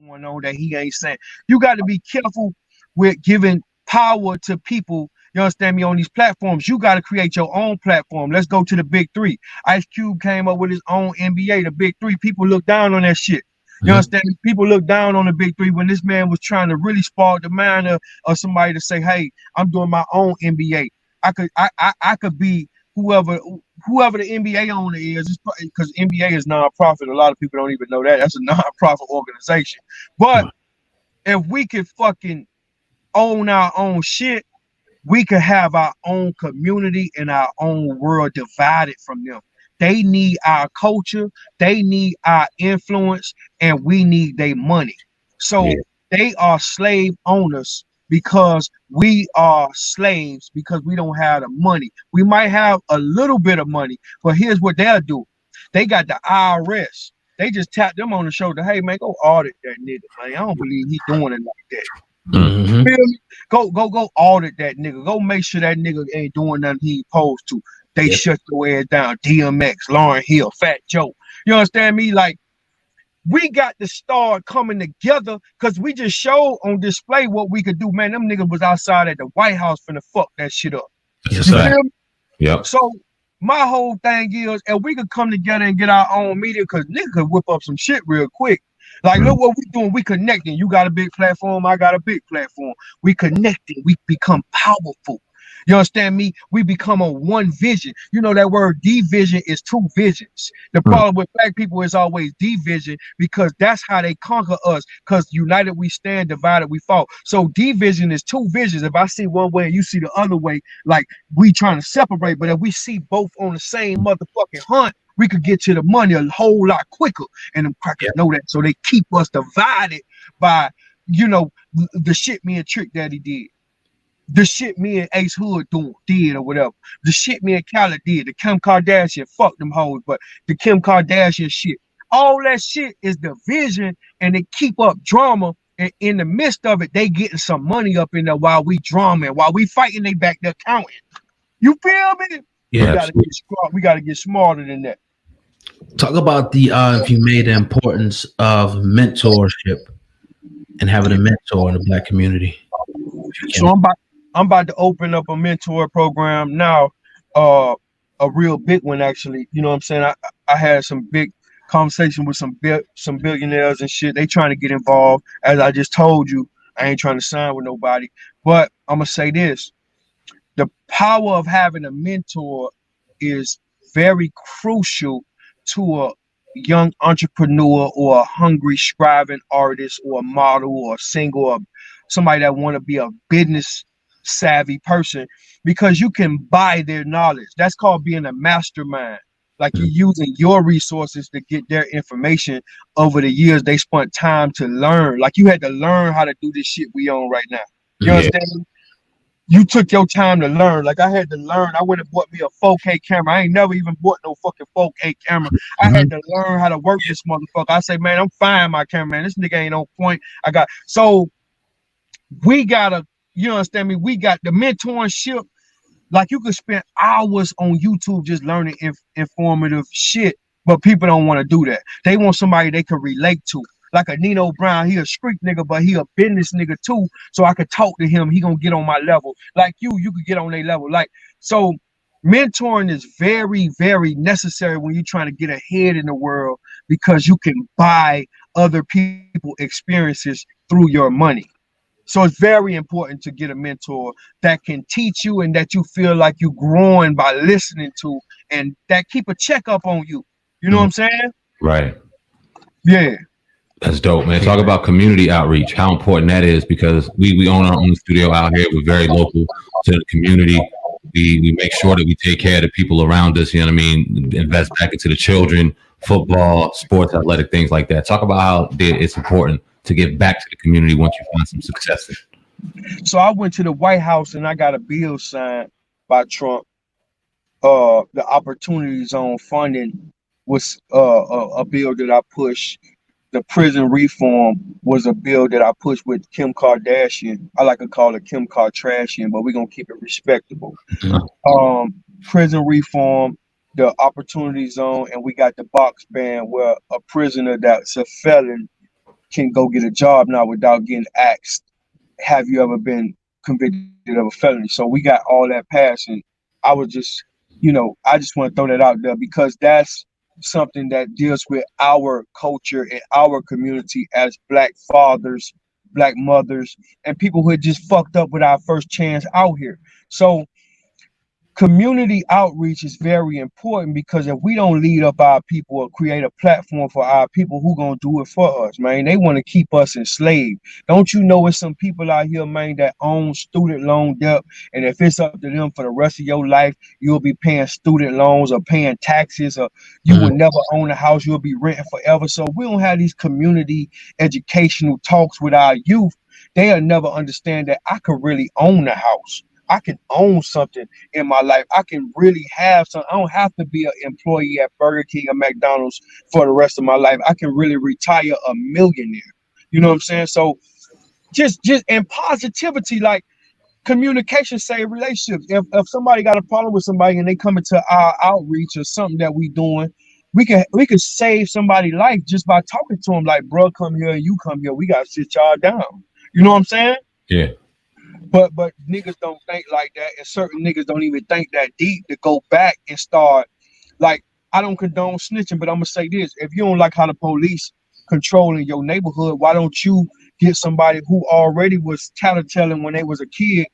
going on that he ain't saying. You got to be careful with giving power to people. You understand me? On these platforms, you got to create your own platform. Let's go to the big three. Ice Cube came up with his own NBA, the big three. People look down on that shit. You understand me? People look down on the big three when this man was trying to really spark the mind of somebody to say, hey, I'm doing my own NBA. I could be whoever the NBA owner is, because NBA is non-profit. A lot of people don't even know that. That's a non-profit organization. But if we could fucking own our own shit, we could have our own community and our own world divided from them. They need our culture, they need our influence, and we need their money. So they are slave owners because we are slaves, because we don't have the money. We might have a little bit of money, but here's what they'll do. They got the IRS. They just tap them on the shoulder. Hey, man, go audit that nigga, man. I don't believe he doing it like that. Mm-hmm. Feel me? Go audit that nigga. Go make sure that nigga ain't doing nothing he supposed to. They shut your ass down. DMX, Lauryn Hill, Fat Joe. You understand me? Like, we got to start coming together, because we just showed on display what we could do. Man, them niggas was outside at the White House finna fuck that shit up. Yes, you sir. feel me? Yep. So my whole thing is, and we could come together and get our own media, because niggas could whip up some shit real quick. Like, look what we doing. We connecting. You got a big platform. I got a big platform. We connecting. We become powerful. You understand me? We become a one vision. You know that word division is two visions. The problem with black people is always division, because that's how they conquer us. Because united we stand, divided we fall. So division is two visions. If I see one way and you see the other way, like, we trying to separate. But if we see both on the same motherfucking hunt, we could get to the money a whole lot quicker. And them crackers know that. So they keep us divided by, you know, the shit me and Trick Daddy did. The shit me and Ace Hood did or whatever. The shit me and Khaled did. The Kim Kardashian, fuck them hoes, but the Kim Kardashian shit. All that shit is division, and they keep up drama. And in the midst of it, they getting some money up in there while we drumming, while we fighting, they back there counting. You feel me? Yeah, we gotta get smarter than that. Talk about the if you made the importance of mentorship and having a mentor in the black community. So I'm about to open up a mentor program now, a real big one actually. You know what I'm saying? I had some big conversation with some billionaires and shit. They trying to get involved. As I just told you, I ain't trying to sign with nobody. But I'm gonna say this: the power of having a mentor is very crucial to a young entrepreneur or a hungry scribing artist or a model or a singer or somebody that want to be a business savvy person, because you can buy their knowledge. That's called being a mastermind. Like, you're using your resources to get their information over the years they spent time to learn. Like, you had to learn how to do this shit we on right now. You understand me? You took your time to learn. Like, I had to learn. I went and bought me a 4K camera. I ain't never even bought no fucking 4K camera. I had to learn how to work this motherfucker. I say, man, I'm fine, my camera, man. This nigga ain't on point. So we gotta, you understand me? We got the mentorship. Like, you could spend hours on YouTube just learning informative shit, but people don't want to do that. They want somebody they could relate to. Like a Nino Brown, he a street nigga, but he a business nigga too. So I could talk to him. He gonna get on my level. Like you could get on their level. Like, so mentoring is very, very necessary when you're trying to get ahead in the world, because you can buy other people experiences through your money. So it's very important to get a mentor that can teach you and that you feel like you're growing by listening to, and that keep a checkup on you. You know what I'm saying? Right. Yeah. That's dope, man. Talk about community outreach, how important that is, because we own our own studio out here. We're very local to the community. We make sure that we take care of the people around us, you know what I mean? Invest back into the children, football, sports, athletic, things like that. Talk about how it's important to give back to the community once you find some success. So I went to the White House and I got a bill signed by Trump. The Opportunity Zone funding was a bill that I pushed. The prison reform was a bill that I pushed with Kim Kardashian. I like to call it Kim Kardashian, but we're gonna keep it respectable. Prison reform, the Opportunity Zone, and we got the box ban, where a prisoner that's a felon can go get a job now without getting asked, have you ever been convicted of a felony? So we got all that passed, and I was just, I just want to throw that out there because that's something that deals with our culture and our community as Black fathers, Black mothers, and people who had just fucked up with our first chance out here. So community outreach is very important because if we don't lead up our people or create a platform for our people, who gonna do it for us, man? They want to keep us enslaved. Don't you know it's some people out here, man, that own student loan debt, and if it's up to them for the rest of your life, you'll be paying student loans or paying taxes, or you will never own a house, you'll be renting forever. So we don't have these community educational talks with our youth. They'll never understand that I could really own a house. I can own something in my life. I can really have some. I don't have to be an employee at Burger King or McDonald's for the rest of my life. I can really retire a millionaire. You know what I'm saying? So just and positivity, like communication save relationships. If somebody got a problem with somebody and they come into our outreach or something that we doing, we can save somebody's life just by talking to them. Like, bro, come here, you come here. We gotta sit y'all down. You know what I'm saying? Yeah. But niggas don't think like that, and certain niggas don't even think that deep to go back and start. Like, I don't condone snitching, but I'm gonna say this: if you don't like how the police controlling your neighborhood, why don't you get somebody who already was tattletelling when they was a kid,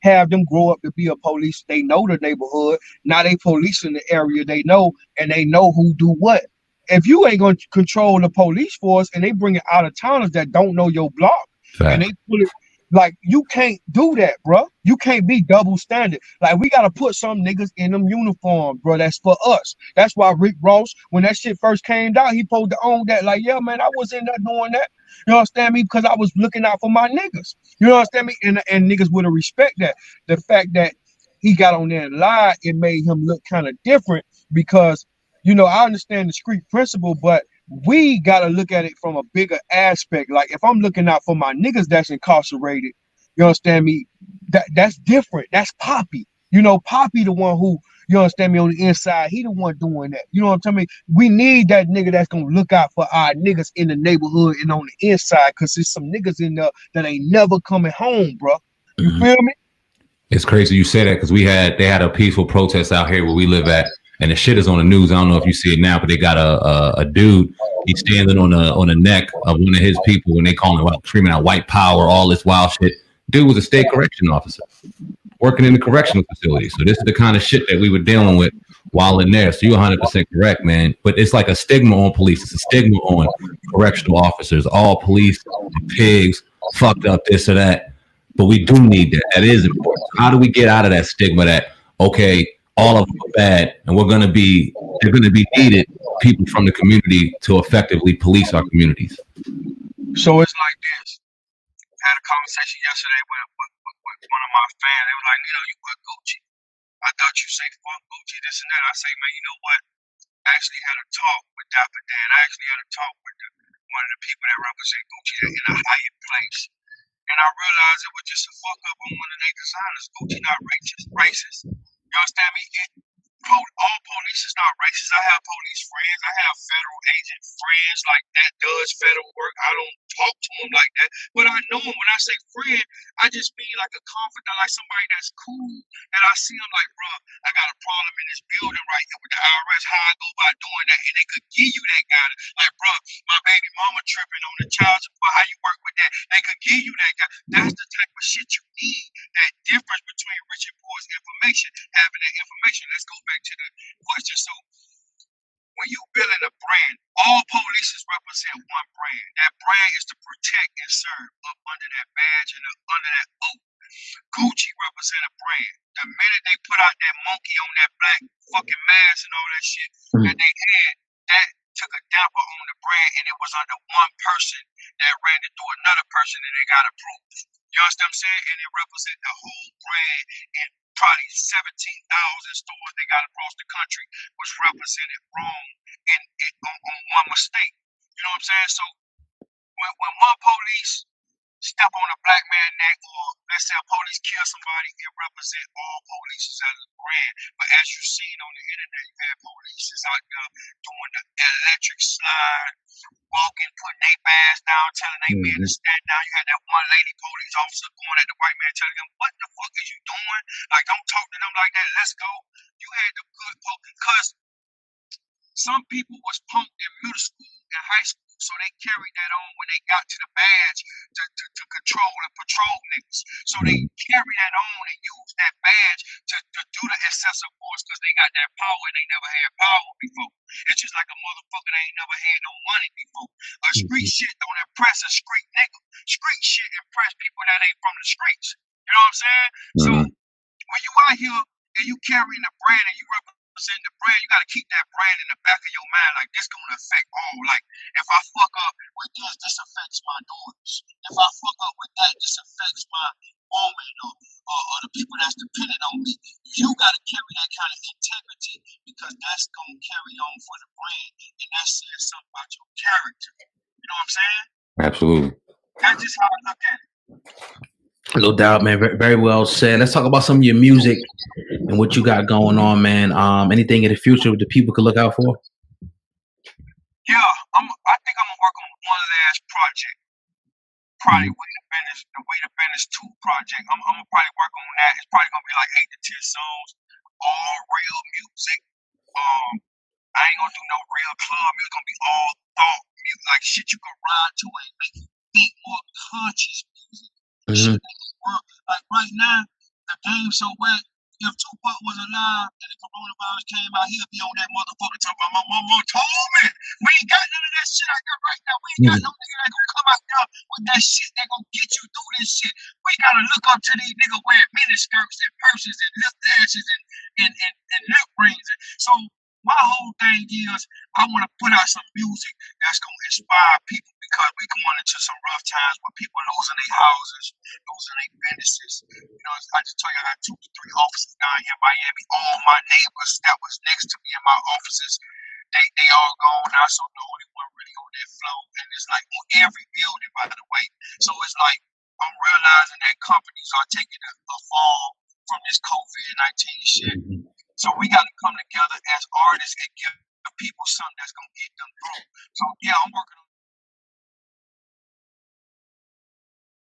have them grow up to be a police? They know the neighborhood. Now they police in the area they know, and they know who do what. If you ain't gonna control the police force and they bring it out of towners that don't know your block, and Fact. they put it, like, you can't do that, bro. You can't be double standard. Like, we gotta put some niggas in them uniforms, bro. That's for us. That's why Rick Ross, when that shit first came out, he supposed to own that. Like, yeah, man, I was in there doing that. You understand me? Because I was looking out for my niggas. You understand me? And niggas would have respect that. The fact that he got on there and lied, it made him look kind of different because, I understand the street principle, but we got to look at it from a bigger aspect. Like, if I'm looking out for my niggas that's incarcerated, you understand me? That's different. That's Poppy. Poppy the one who, you understand me, on the inside, he the one doing that. You know what I'm telling me? We need that nigga that's gonna look out for our niggas in the neighborhood and on the inside, because there's some niggas in there that ain't never coming home, bro. You feel me? It's crazy you say that because they had a peaceful protest out here where we live at, and the shit is on the news. I don't know if you see it now, but they got a dude. He's standing on the neck of one of his people, and they call him screaming out white power, all this wild shit. Dude was a state correction officer working in the correctional facility. So this is the kind of shit that we were dealing with while in there. So you're 100% correct, man. But it's like a stigma on police. It's a stigma on correctional officers. All police are pigs, fucked up this or that. But we do need that. That is important. So how do we get out of that stigma that, okay, all of them are bad, and they're going to be needed, people from the community, to effectively police our communities? So it's like this. I had a conversation yesterday with one of my fans. They were like, Nino, you wear Gucci. I thought you say fuck Gucci, this and that. I say, man, you know what? I actually had a talk with Dapper Dan. I actually had a talk with one of the people that represent Gucci in a higher place. And I realized it was just a fuck up on one of their designers. Gucci not racist. You understand me? All police is not racist. I have police friends. I have federal agent friends like that does federal work. I don't talk to them like that, but I know them. When I say friend, I just mean like a confidant, like somebody that's cool. And I see them like, bro, I got a problem in this building right here with the IRS. How I go by doing that, and they could give you that guy. Like, bro, my baby mama tripping on the child support. How you work with that? They could give you that guy. That's the type of shit you need. That difference between rich and poor's information. Having that information. Let's go back to the question. So when you building a brand, all polices represent one brand. That brand is to protect and serve up under that badge and under that oath. Gucci represent a brand. The minute they put out that monkey on that black fucking mask and all that shit that they had, that took a damper on the brand, and it was under one person that ran it through another person, and they got approved. You understand what I'm saying? And it represent the whole brand and probably 17,000 stores they got across the country was represented wrong and on one mistake. You know what I'm saying? So when one police step on a black man's neck, or let's say a police kill somebody, it represents all police as a brand. But as you've seen on the internet, you have police out there doing the electric slide, walking, putting their ass down, telling they men to stand down. You had that one lady police officer going at the white man, telling them, "What the fuck is you doing? Like, don't talk to them like that. Let's go." You had the good because some people was punked in middle school and high school, so they carried that on when they got to the badge to control and patrol niggas. So they carry that on and use that badge to do the excessive force because they got that power and they never had power before. It's just like a motherfucker that ain't never had no money before. A street shit don't impress a street nigga. Street shit impress people that ain't from the streets. You know what I'm saying? So when you out here and you carrying the brand and you represent the brand, you gotta keep that brand in the back of your mind. Like, this gonna affect all. Like, if I fuck up with this affects my daughters. If I fuck up with that, this affects my woman or the people that's dependent on me. You gotta carry that kind of integrity because that's gonna carry on for the brand, and that says something about your character. You know what I'm saying? Absolutely. That's just how I look at it. No doubt, man. Very, very well said. Let's talk about some of your music and what you got going on, man. Anything in the future that people could look out for? Yeah, I think I'm gonna work on one last project. Probably the Way to Business 2 project. I'm gonna probably work on that. It's probably gonna be like 8 to 10 songs, all real music. I ain't gonna do no real club music. It's gonna be all thought music, like shit you can ride to and make you think more conscious music. Shit that can work. Like right now, the game's so wet. If Tupac was alive and the coronavirus came out, he'll be on that motherfucker talking about my mama told me. We ain't got none of that shit out there right now. We ain't got no nigga that gonna come out there with that shit that gonna get you through this shit. We gotta look up to these niggas wearing mini skirts and purses and lip lashes and lip rings. So my whole thing is I want to put out some music that's going to inspire people because we going into some rough times where people losing their houses, losing their businesses. You know, I just told you I got 2 to 3 offices down here in Miami. All my neighbors that was next to me in my offices, they all gone now, so the only one really on that floor. And it's like on every building, by the way. So it's like I'm realizing that companies are taking a fall from this COVID-19 shit. So we got to come together as artists and give people something that's going to get them through. So yeah, I'm working on